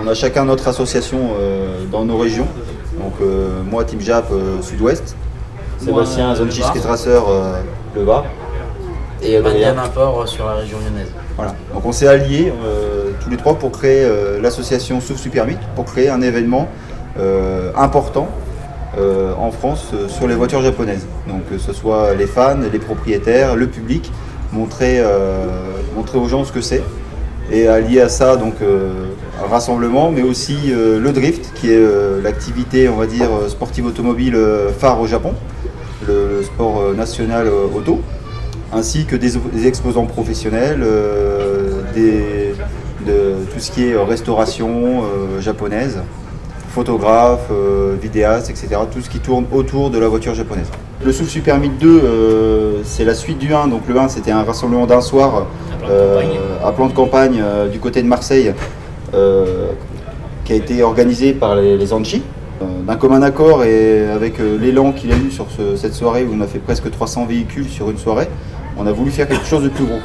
On a chacun notre association dans nos régions. Donc moi Team Jap Sud-Ouest, Sébastien Zonchi Street Racer le bas et Daniel Import sur la région lyonnaise. Voilà. Donc on s'est alliés tous les trois pour créer l'association Souffle Super 8 pour créer un événement important en France sur les voitures japonaises. Donc que ce soit les fans, les propriétaires, le public, montrer aux gens ce que c'est. Et allié à ça, donc un rassemblement, mais aussi le drift, qui est l'activité, on va dire, sportive automobile phare au Japon, le sport national auto, ainsi que des exposants professionnels, tout ce qui est restauration japonaise, photographes, vidéastes, etc. Tout ce qui tourne autour de la voiture japonaise. Le Souffle Super Meet 2, c'est la suite du 1. Donc le 1, c'était un rassemblement d'un soir à plan de campagne du côté de Marseille, qui a été organisé par les Anchi. D'un commun accord et avec l'élan qu'il a eu sur cette soirée où on a fait presque 300 véhicules sur une soirée, on a voulu faire quelque chose de plus gros.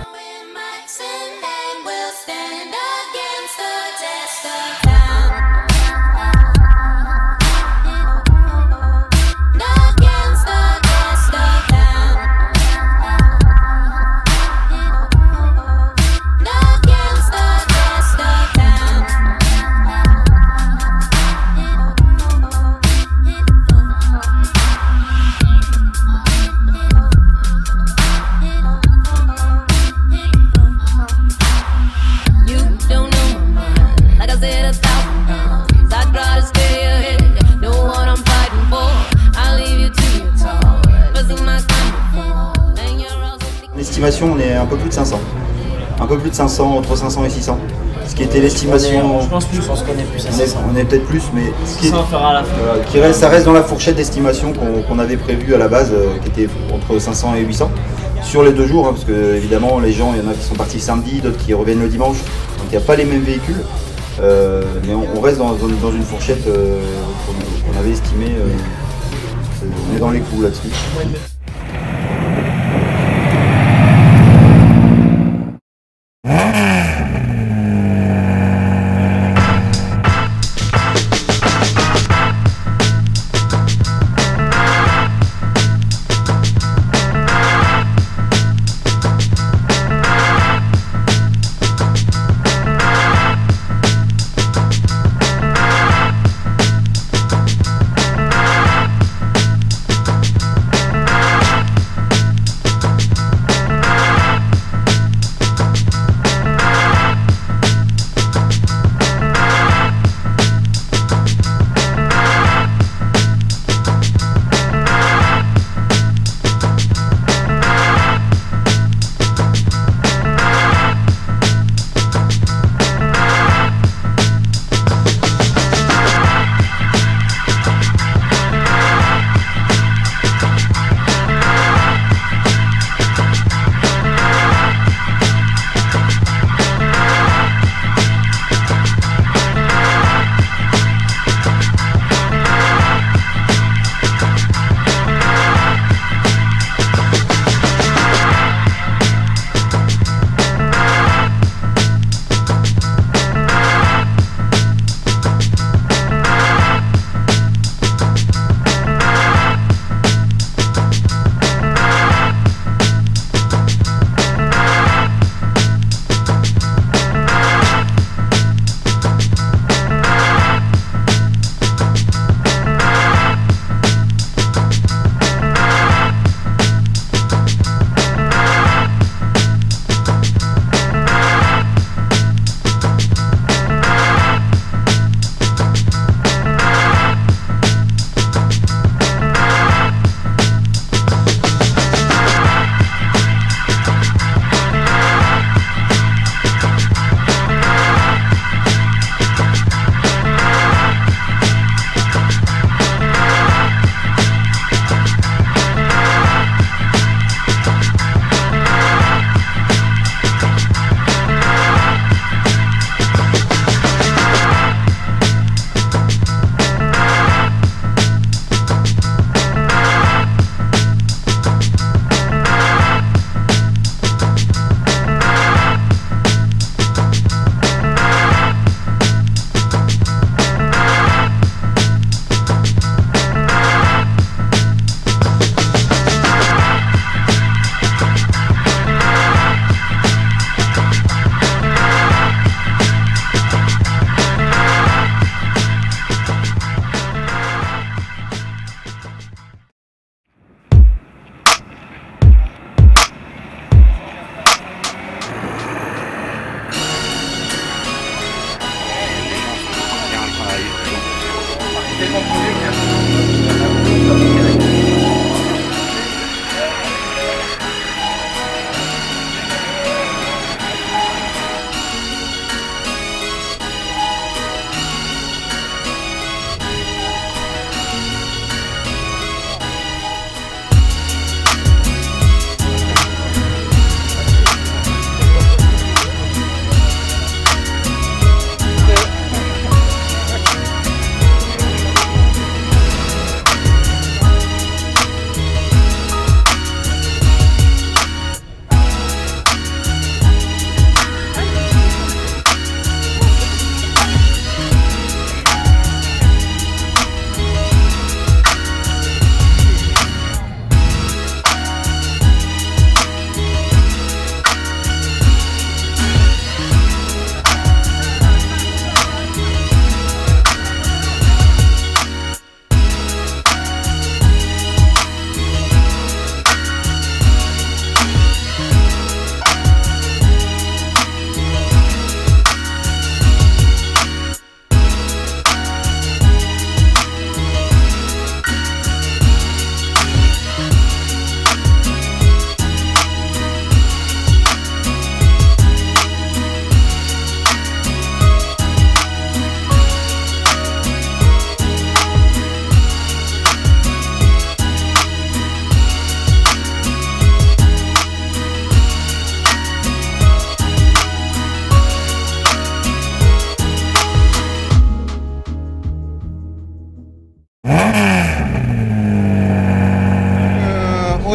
L'estimation, on est un peu plus de 500. un peu plus de 500, entre 500 et 600. Ce qui était l'estimation. Je pense qu'on est plus à 600. On est peut-être plus, mais Ça reste dans la fourchette d'estimation qu'on avait prévue à la base, qui était entre 500 et 800 sur les 2 jours, hein, parce que évidemment les gens, il y en a qui sont partis samedi, d'autres qui reviennent le dimanche, donc il n'y a pas les mêmes véhicules, mais on reste dans une fourchette qu'on avait estimée. On est dans les clous là-dessus.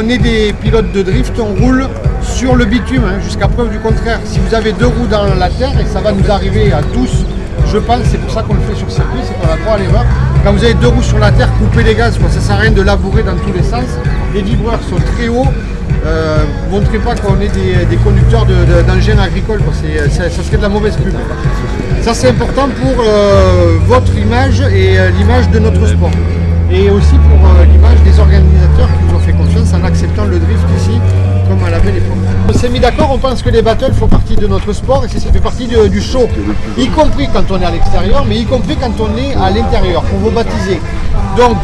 on est des pilotes de drift, on roule sur le bitume, hein, jusqu'à preuve du contraire. Si vous avez deux roues dans la terre, et ça va nous arriver à tous, je pense, c'est pour ça qu'on le fait sur circuit, c'est qu'on a droit à l'erreur. Quand vous avez deux roues sur la terre, coupez les gaz, quoi. Ça sert à rien de labourer dans tous les sens. Les vibreurs sont très hauts. Montrez pas qu'on est des conducteurs d'engins agricoles, quoi. Ça serait de la mauvaise pub. Ça c'est important pour votre image et l'image de notre sport. Et aussi pour l'image des organisateurs qui nous ont fait confiance en acceptant le drift ici comme à la belle époque. On s'est mis d'accord, on pense que les battles font partie de notre sport et ça fait partie du show, y compris quand on est à l'extérieur, mais y compris quand on est à l'intérieur, pour vous baptiser. Donc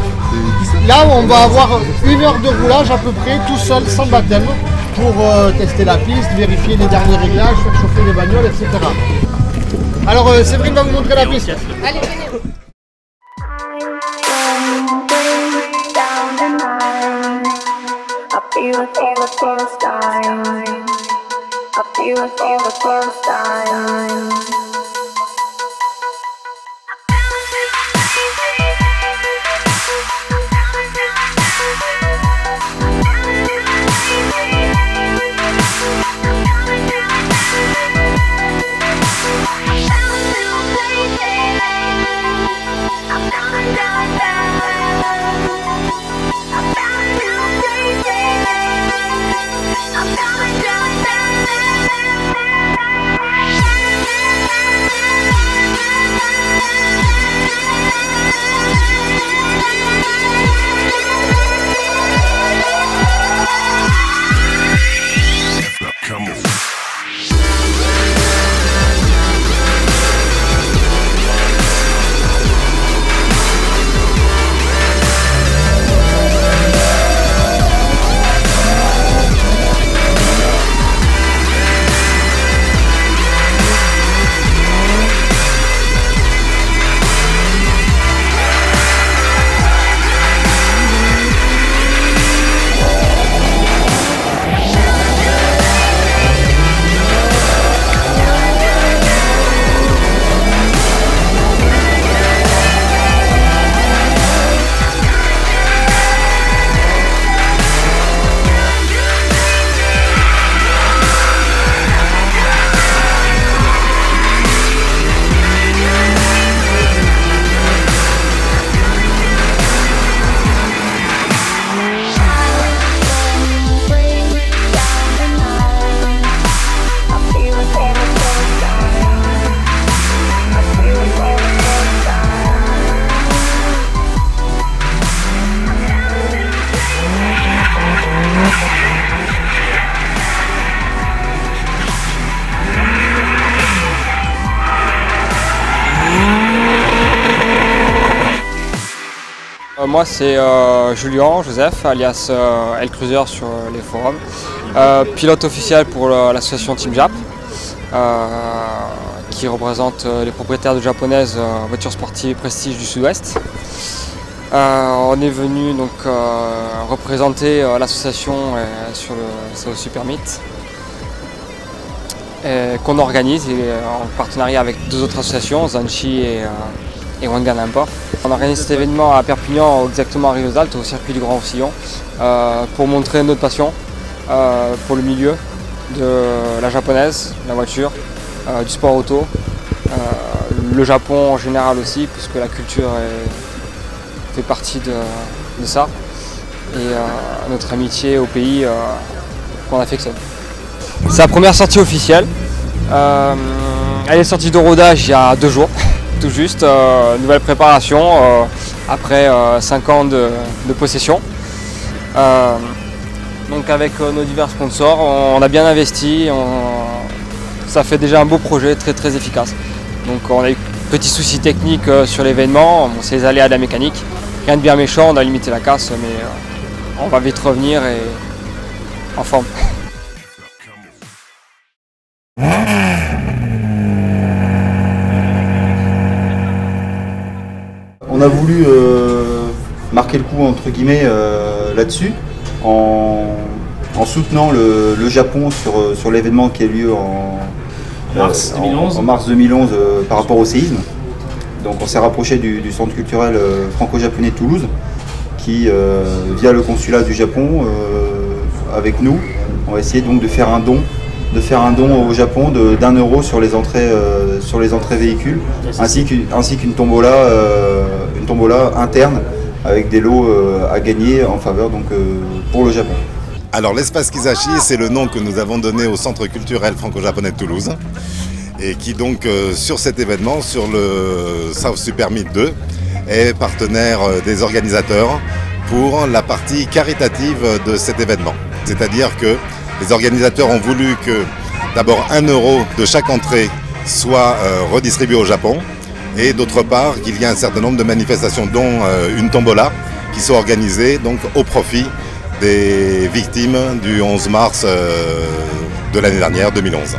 là on va avoir 1 heure de roulage à peu près, tout seul, sans baptême, pour tester la piste, vérifier les derniers réglages, faire chauffer les bagnoles, etc. Alors Séverine va vous montrer la piste. Allez, venez. You were there the first time. You were there the first time. Moi c'est Julien Joseph alias El Cruiser sur les forums, pilote officiel pour l'association Team Jap qui représente les propriétaires de japonaises voitures sportives prestige du sud-ouest. On est venu donc représenter l'association sur le South Super Meet qu'on organise en partenariat avec deux autres associations, Zanchi et Wangan Import. On organise cet événement à Perpignan, exactement à Rivesaltes, au circuit du Grand Roussillon, pour montrer notre passion pour le milieu de la japonaise, la voiture, du sport auto, le Japon en général aussi, puisque la culture fait partie de ça, et notre amitié au pays qu'on affectionne. C'est la première sortie officielle. Elle est sortie de rodage il y a 2 jours. Tout juste, nouvelle préparation après 5 ans de possession. Donc avec nos divers sponsors, on a bien investi, ça fait déjà un beau projet très efficace. Donc on a eu petits soucis techniques sur l'événement, c'est les aléas de la mécanique. Rien de bien méchant, on a limité la casse, mais on va vite revenir et en forme. On a voulu marquer le coup entre guillemets là-dessus en soutenant le Japon sur l'événement qui a eu lieu en mars 2011 par rapport au séisme. Donc on s'est rapproché du centre culturel franco-japonais de Toulouse qui, via le consulat du Japon, avec nous, on va essayer donc de faire un don au Japon d'1 € sur les entrées véhicules, ainsi qu'une tombola interne avec des lots à gagner en faveur donc pour le Japon. Alors l'espace Kizashi, c'est le nom que nous avons donné au Centre culturel franco-japonais de Toulouse et qui donc sur cet événement, sur le South Super Meet 2, est partenaire des organisateurs pour la partie caritative de cet événement. C'est-à-dire que les organisateurs ont voulu que d'abord 1 € de chaque entrée soit redistribué au Japon et d'autre part qu'il y ait un certain nombre de manifestations dont une tombola qui soit organisée donc au profit des victimes du 11 mars de l'année dernière, 2011.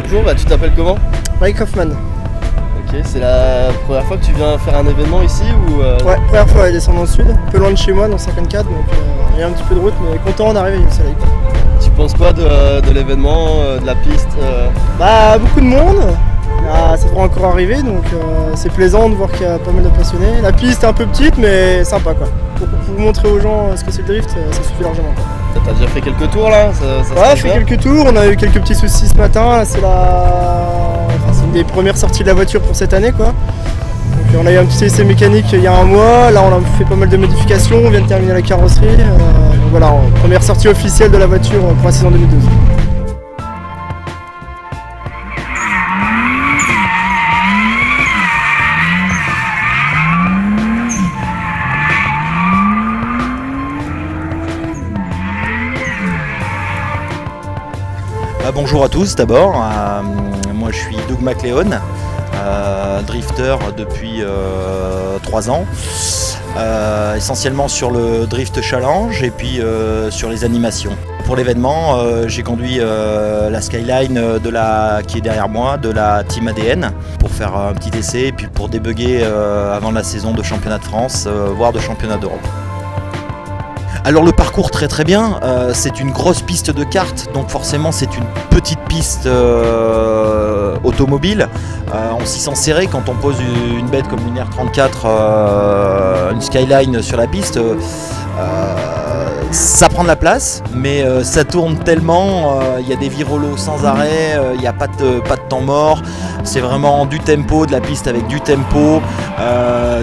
Bonjour, tu t'appelles comment? Mike Hoffman. Ok, c'est la première fois que tu viens faire un événement ici ou Ouais, première fois à descendre dans le sud, un peu loin de chez moi, dans 54, donc il y a un petit peu de route, mais content d'arriver, il y a le soleil. Tu penses quoi de l'événement, de la piste Bah, beaucoup de monde, ça devrait encore arriver, donc c'est plaisant de voir qu'il y a pas mal de passionnés. La piste est un peu petite, mais sympa quoi. Pour montrer aux gens ce que c'est le drift, ça suffit largement. T'as déjà fait quelques tours là? Ouais, je fais quelques tours, on a eu quelques petits soucis ce matin, c'est une des premières sorties de la voiture pour cette année quoi. Donc, on a eu un petit essai mécanique il y a un mois, là on a fait pas mal de modifications, on vient de terminer la carrosserie. Donc voilà, première sortie officielle de la voiture pour la saison 2012. Bonjour à tous d'abord, moi je suis Doug McLeod, drifter depuis 3 ans, essentiellement sur le Drift Challenge et puis sur les animations. Pour l'événement, j'ai conduit la Skyline qui est derrière moi, de la Team ADN, pour faire un petit essai et puis pour débugger avant la saison de championnat de France, voire de championnat d'Europe. Alors le parcours très bien, c'est une grosse piste de kart, donc forcément c'est une petite piste automobile. On s'y sent serré quand on pose une bête comme une R34, une Skyline sur la piste. Ça prend de la place, mais ça tourne tellement, il y a des virolos sans arrêt, il n'y a pas de temps mort, c'est vraiment du tempo, de la piste avec du tempo,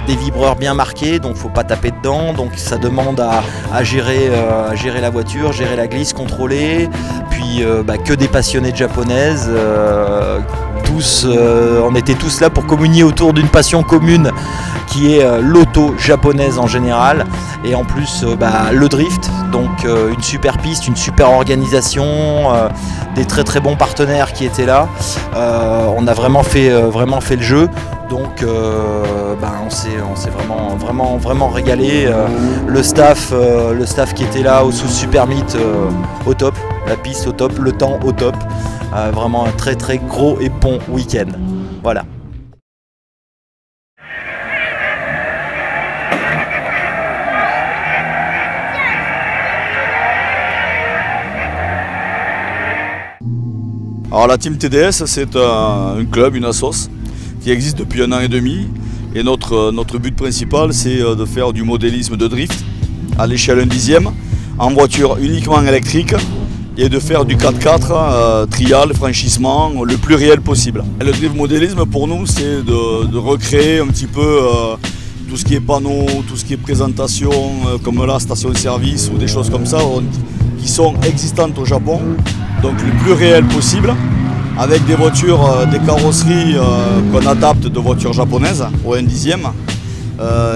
des vibreurs bien marqués, donc faut pas taper dedans, donc ça demande à gérer la voiture, gérer la glisse, contrôler, puis que des passionnés de japonaises, on était tous là pour communier autour d'une passion commune qui est l'auto japonaise en général et en plus le drift, donc une super piste, une super organisation, des très bons partenaires qui étaient là. On a vraiment fait le jeu, donc on s'est vraiment régalé. Le staff qui était là au South Super Meet au top, la piste au top, le temps au top. Vraiment un très gros et bon week-end. Voilà. Alors la Team TDS, c'est un club, une assoce qui existe depuis 1 an et demi. Et notre but principal, c'est de faire du modélisme de drift à l'échelle 1/10 en voiture uniquement électrique et de faire du 4x4, trial, franchissement, le plus réel possible. Et le drift modélisme pour nous, c'est de recréer un petit peu tout ce qui est panneaux, tout ce qui est présentation, comme la station-service ou des choses comme ça, qui sont existantes au Japon, donc le plus réel possible, avec des voitures, des carrosseries qu'on adapte de voitures japonaises au 1/10,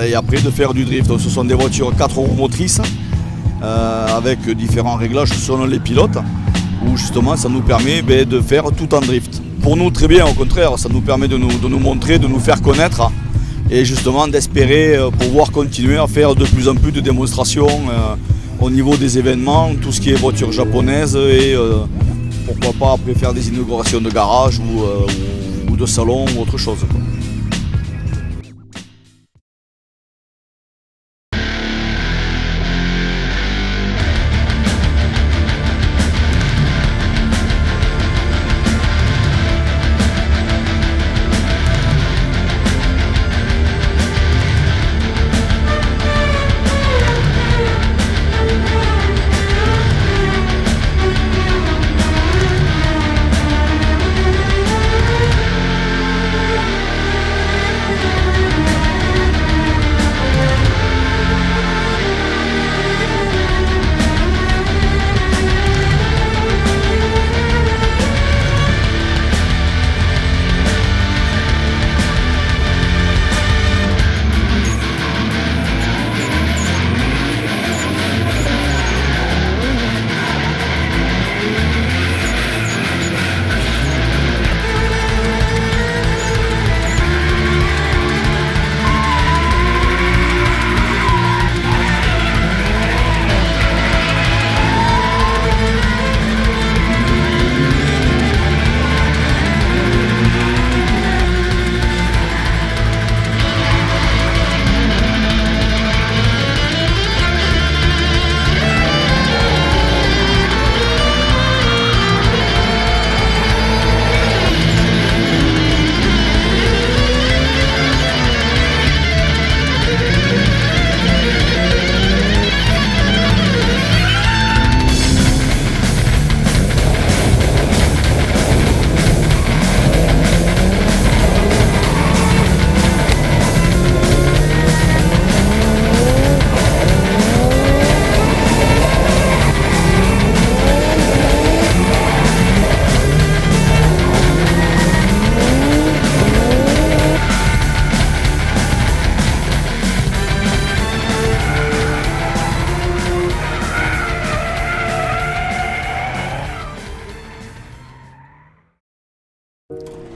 et après de faire du drift. Donc, ce sont des voitures 4 roues motrices, avec différents réglages selon les pilotes, où justement ça nous permet de faire tout en drift. Pour nous très bien, au contraire, ça nous permet de nous montrer, de nous faire connaître et justement d'espérer pouvoir continuer à faire de plus en plus de démonstrations au niveau des événements, tout ce qui est voiture japonaise et pourquoi pas après faire des inaugurations de garage ou de salon ou autre chose.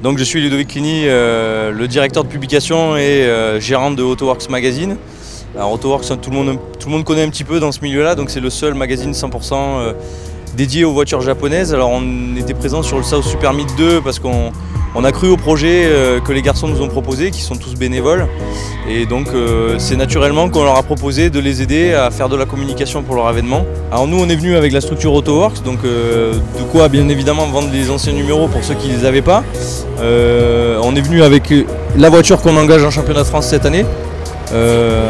Donc je suis Ludovic Clini, le directeur de publication et gérant de Autoworks Magazine. Alors Autoworks, tout le monde connaît un petit peu dans ce milieu-là, donc c'est le seul magazine 100% dédié aux voitures japonaises. Alors on était présent sur le South Super Meet 2 parce qu'on a cru au projet que les garçons nous ont proposé, qui sont tous bénévoles. Et donc c'est naturellement qu'on leur a proposé de les aider à faire de la communication pour leur événement. Alors nous on est venu avec la structure Autoworks, donc de quoi bien évidemment vendre les anciens numéros pour ceux qui ne les avaient pas. On est venu avec la voiture qu'on engage en championnat de France cette année,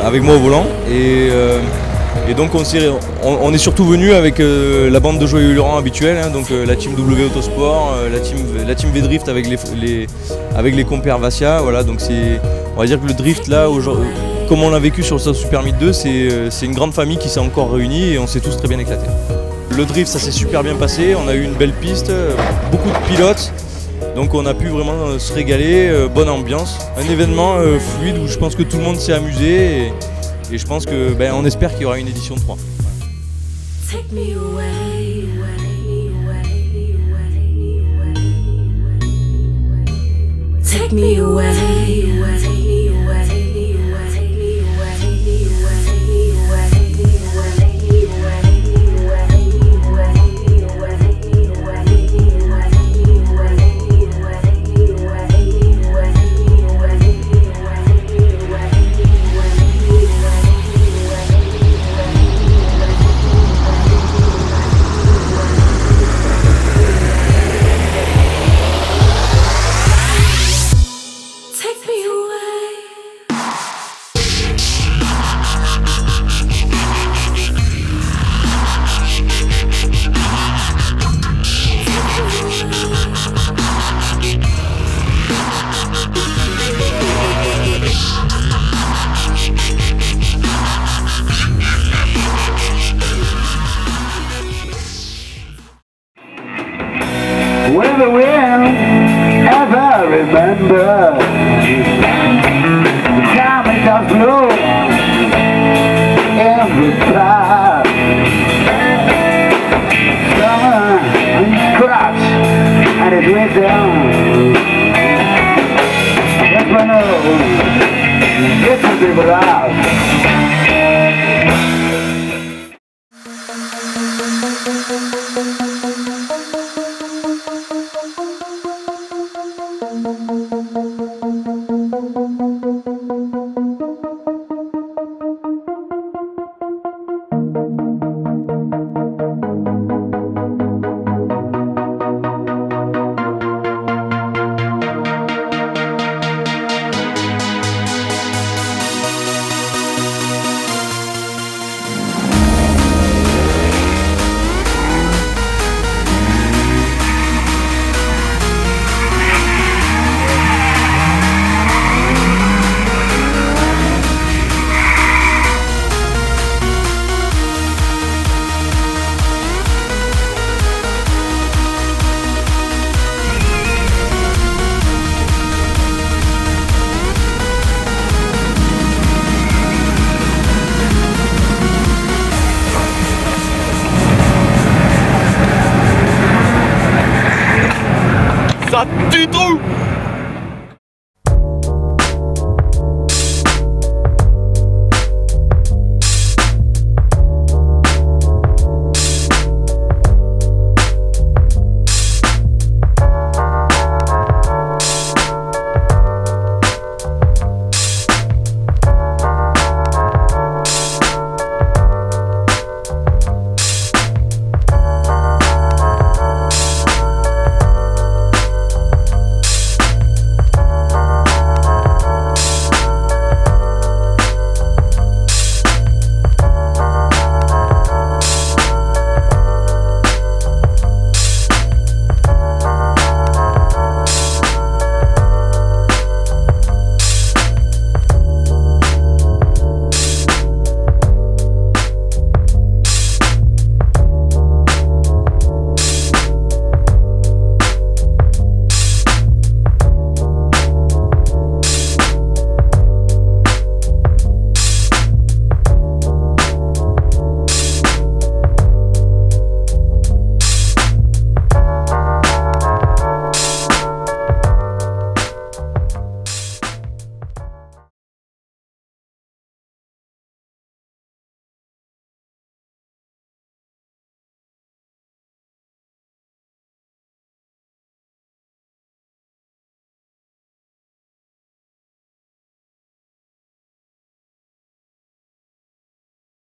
avec moi au volant. Et donc on est surtout venu avec la bande de Joyeux Laurent habituelle, hein, donc la team W Autosport, la team V-Drift avec les compères Vassia. Voilà, donc on va dire que le drift là, comme on l'a vécu sur le South Super Meet 2, c'est une grande famille qui s'est encore réunie et on s'est tous très bien éclatés. Le drift, ça s'est super bien passé, on a eu une belle piste, beaucoup de pilotes. Donc on a pu vraiment se régaler, bonne ambiance. Un événement fluide où je pense que tout le monde s'est amusé et je pense que on espère qu'il y aura une édition 3. Take me away. Will the wind ever remember the time it does blow every cloud? Summer and crotch and it went down. Yes, I know it's a bit loud. Ça tue tout.